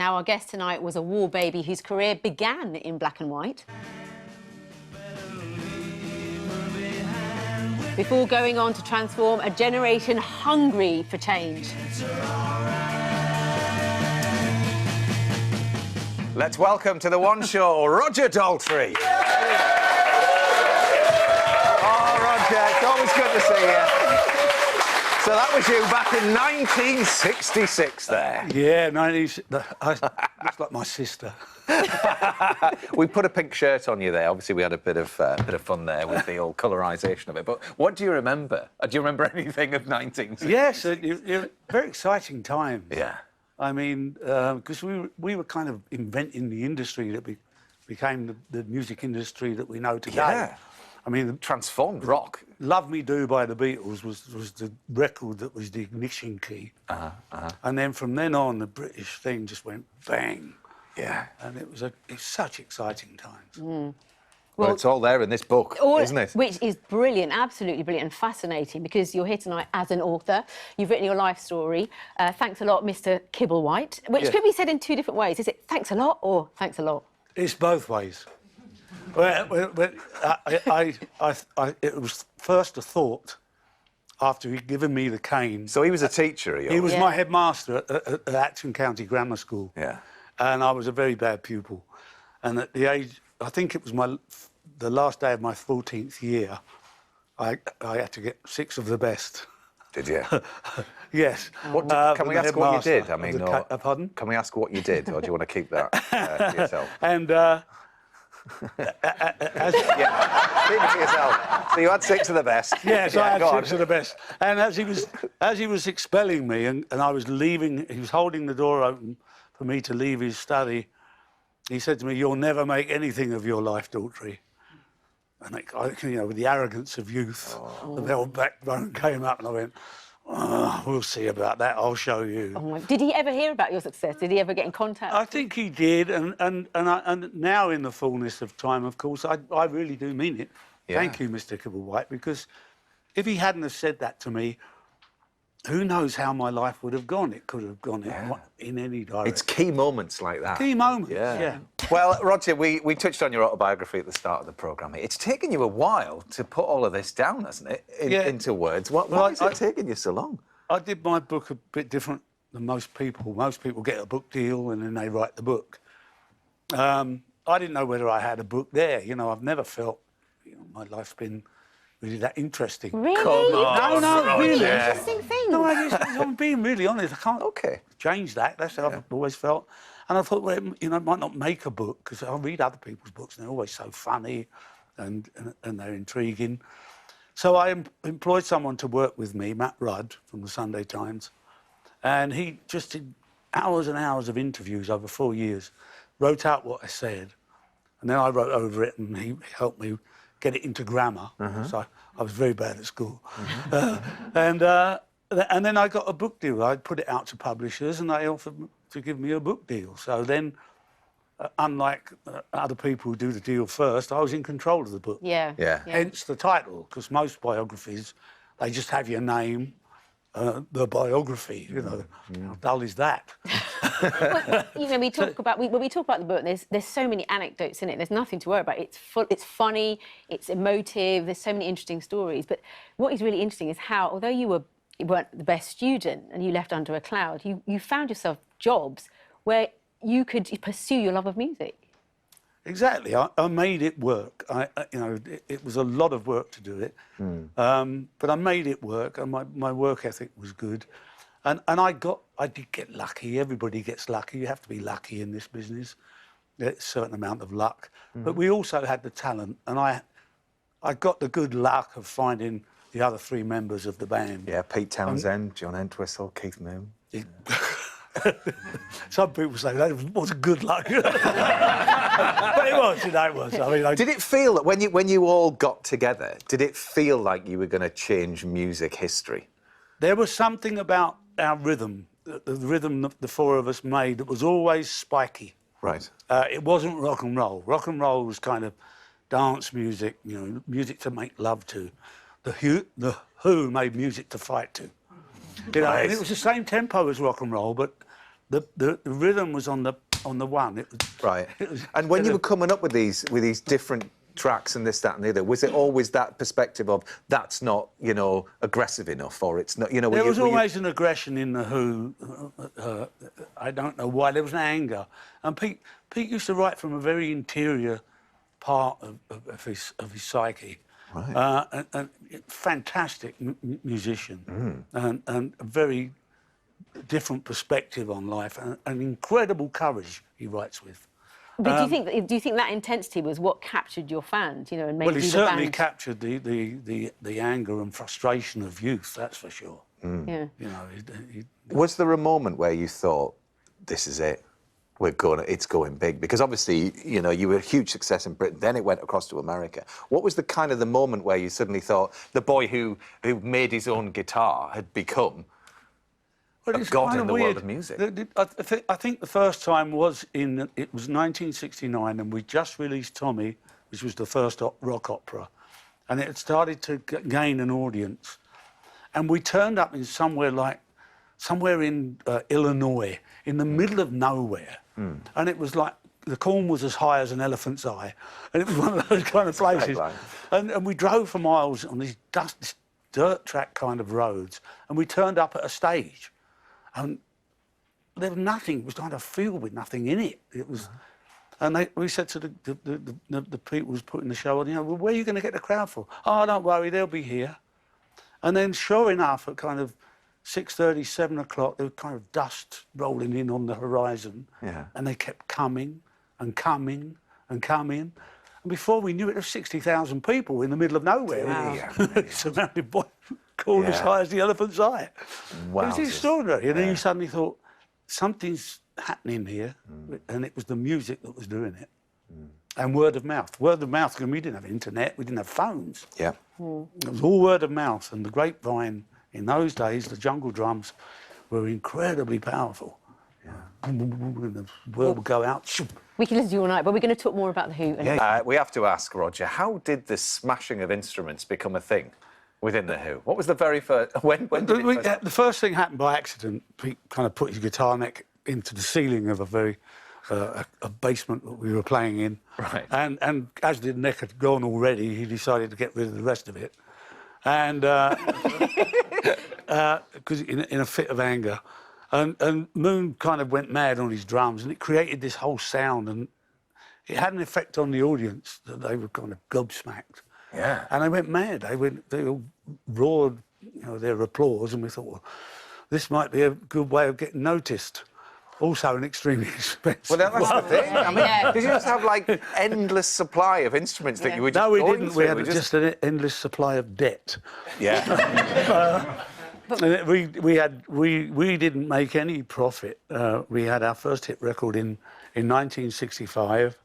Now, our guest tonight was a war baby whose career began in black and white, before going on to transform a generation hungry for change. Let's welcome to the One Show, Roger Daltrey. Oh, Roger, it's always good to see you. So that was you back in 1966 there. Yeah, 90s. Looks like my sister. We put a pink shirt on you there. Obviously, we had a bit of fun there with the old colorisation of it. But what do you remember? Do you remember anything of 1960? Yes, very exciting times. Yeah. I mean, because we were kind of inventing the industry that became the music industry that we know today. Yeah. I mean, Transformed rock. Love Me Do by the Beatles was the record that was the ignition key. And then from then on, the British thing just went bang. Yeah. And it's such exciting times. Well, it's all there in this book, isn't it? Which is brilliant, absolutely brilliant and fascinating, because you're here tonight as an author. You've written your life story. Thanks a lot, Mr. Kibblewhite, which could be said in two different ways. Is it thanks a lot or thanks a lot? It's both ways. Well, it was first a thought after he'd given me the cane. So he was a teacher, He was my headmaster at Acton County Grammar School. Yeah. And I was a very bad pupil. And at the age, I think it was the last day of my 14th year, I had to get 6 of the best. Did you? Yes. Can we ask what you did? I mean, pardon? Can we ask what you did, or do you want to keep that to yourself? And keep it to yourself. So you had 6 of the best. Yes, I had 6 of the best. And as he was expelling me, and I was leaving, he was holding the door open for me to leave his study. He said to me, "You'll never make anything of your life, Daltrey." And with the arrogance of youth, the old backbone came up, and I went, "Oh, we'll see about that. I'll show you." Oh, did he ever hear about your success? Did he ever get in contact? I think he did, and now in the fullness of time, of course, I really do mean it. Yeah. Thank you, Mr. Kibblewhite, because if he hadn't have said that to me, who knows how my life would have gone? It could have gone in any direction. It's key moments like that. Key moments, yeah. Well, Roger, we touched on your autobiography at the start of the programme. It's taken you a while to put all of this down, hasn't it, into words? Why has it taken you so long? I did my book a bit different than most people. Most people get a book deal and then they write the book. I didn't know whether I had a book there. You know, I've never felt my life's been really that interesting. Really? No, really. Interesting thing. No, I'm being really honest. I can't change that. That's how I've always felt. And I thought, well, I might not make a book, because I read other people's books and they're always so funny and they're intriguing. So I employed someone to work with me, Matt Rudd from the Sunday Times, and he just did hours and hours of interviews over 4 years, wrote out what I said, and then I wrote over it, and he helped me get it into grammar. So I was very bad at school. And then I got a book deal. I put it out to publishers and they offered to give me a book deal. So then, unlike other people who do the deal first, I was in control of the book. Yeah. Hence the title, because most biographies, they just have your name, the biography, How dull is that? Well, we talk about when we talk about the book, there's so many anecdotes in it. There's nothing to worry about. It's funny, it's emotive. There's so many interesting stories. But what is really interesting is how, although you weren't the best student and you left under a cloud, you found yourself jobs where you could pursue your love of music. Exactly. I made it work. It was a lot of work to do it, but I made it work, and my work ethic was good, and I did get lucky. Everybody gets lucky. You have to be lucky in this business. There's a certain amount of luck, but we also had the talent, and I got the good luck of finding the other 3 members of the band. Yeah, Pete Townsend, John Entwistle, Keith Moon. Some people say that wasn't good luck, but it was. It was. I mean, did it feel that when you all got together, did it feel like you were going to change music history? There was something about our rhythm, the rhythm that the 4 of us made, that was always spiky. Right. It wasn't rock and roll. Rock and roll was kind of dance music, music to make love to. The Who made music to fight to. And it was the same tempo as rock and roll, but the rhythm was on the one. It was, right. And when you were coming up with these different tracks and this, that, and the other, was it always that perspective of that's not, you know, aggressive enough, or it's not, you know? There was always an aggression in the Who. I don't know why. There was an anger, and Pete used to write from a very interior part of his psyche. Right. And fantastic musician, and a very different perspective on life, and incredible courage he writes with. But do you think that intensity was what captured your fans, you know, and made Well, he you the certainly band? captured the anger and frustration of youth. That's for sure. Yeah. You know, Was there a moment where you thought, "This is it, it's going big"? Because obviously, you know, you were a huge success in Britain. Then it went across to America. What was the moment where you suddenly thought the boy who made his own guitar had become a god in the world of music? I think the first time was it was 1969, and we just released Tommy, which was the first rock opera, and it had started to gain an audience, and we turned up in somewhere in Illinois, in the middle of nowhere, and it was like the corn was as high as an elephant's eye, and it was one of those kind of places, and we drove for miles on these dirt track kind of roads, and we turned up at a stage. And there was nothing. It was kind of a field with nothing in it. It was, and we said to the people who was putting the show on, you know, well, where are you going to get the crowd for? Oh, don't worry, they'll be here. And then, sure enough, at kind of 6:30, 7 o'clock, there was kind of dust rolling in on the horizon. Yeah. And they kept coming and coming and coming. And before we knew it, there were 60,000 people in the middle of nowhere. Wow. Surrounded by corn as high as the elephant's eye. Wow. It was extraordinary. And then you suddenly thought, something's happening here. And it was the music that was doing it. And word of mouth. Word of mouth, because we didn't have internet, we didn't have phones. Yeah. It was all word of mouth. And the grapevine, in those days, the jungle drums were incredibly powerful. Yeah. And the word would go out. We can listen to you all night, but we're going to talk more about the Who. We have to ask, Roger, how did the smashing of instruments become a thing within the Who? What was the very first? When did it first? The first thing happened by accident. Pete kind of put his guitar neck into the ceiling of a basement that we were playing in. Right. And as the neck had gone already, he decided to get rid of the rest of it. And because in a fit of anger. And Moon kind of went mad on his drums, and it created this whole sound, and it had an effect on the audience that they were kind of gobsmacked. Yeah. And they went mad. They all roared, you know, their applause, and we thought, well, this might be a good way of getting noticed. Also an extremely expensive. Well, that's the thing. I mean, did you just have like endless supply of instruments that you were just No, we going didn't. through? We had just an endless supply of debt. Yeah. We didn't make any profit. We had our first hit record in 1965,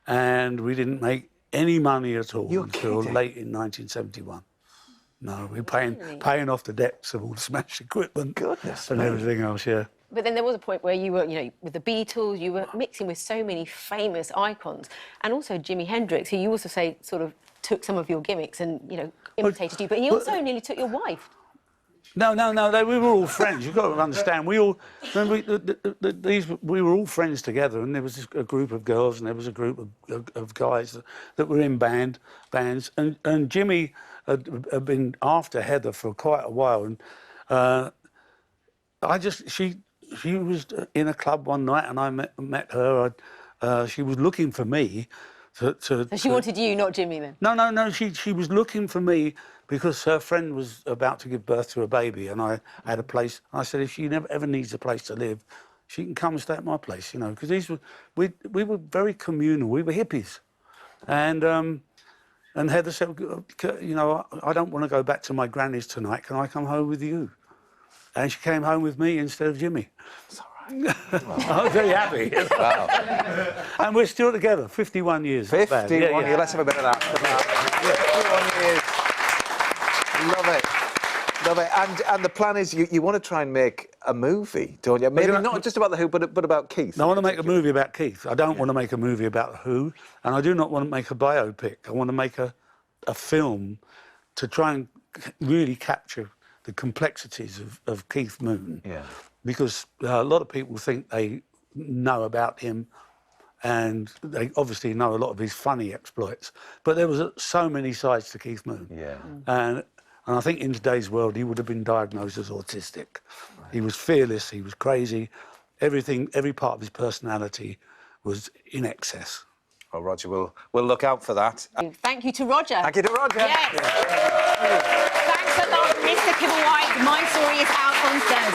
and we didn't make any money at all until late in 1971. No, we're paying off the debts of all the smashed equipment. Goodness, and everything else, yeah. But then there was a point where you were, you know, with the Beatles, you were mixing with so many famous icons, and also Jimi Hendrix, who you also say sort of took some of your gimmicks and, you know, imitated you, but he also nearly took your wife. No, we were all friends. You've got to understand. We were all friends together, and there was a group of girls, and there was a group of guys that were in bands, and Jimmy had been after Heather for quite a while, and she was in a club one night, and I met her. She was looking for me. So she wanted you, not Jimmy, then? No. She was looking for me because her friend was about to give birth to a baby, and I had a place. I said, if she ever needs a place to live, she can come and stay at my place, you know, because we were very communal. We were hippies, and Heather said, you know, I don't want to go back to my granny's tonight. Can I come home with you? And she came home with me instead of Jimmy. That's all right. I was very happy. Wow. And we're still together, 51 years. 51 years. Let's have a bit of that. 51 years. Love it. And the plan is you want to try and make a movie, don't you? Maybe not just about the Who, but about Keith. No, I want to make a movie about Keith. I don't want to make a movie about the Who, and I do not want to make a biopic. I want to make a film to try and really capture the complexities of Keith Moon. Yeah. because a lot of people think they know about him, and they obviously know a lot of his funny exploits. But there was so many sides to Keith Moon. Yeah. And I think in today's world, he would have been diagnosed as autistic. Right. He was fearless, he was crazy. Everything, every part of his personality was in excess. Well, Roger, we'll look out for that. Thank you to Roger. Thank you to Roger. Yes. Thanks a lot, Mr. Kibblewhite. My Story is out on Thursday.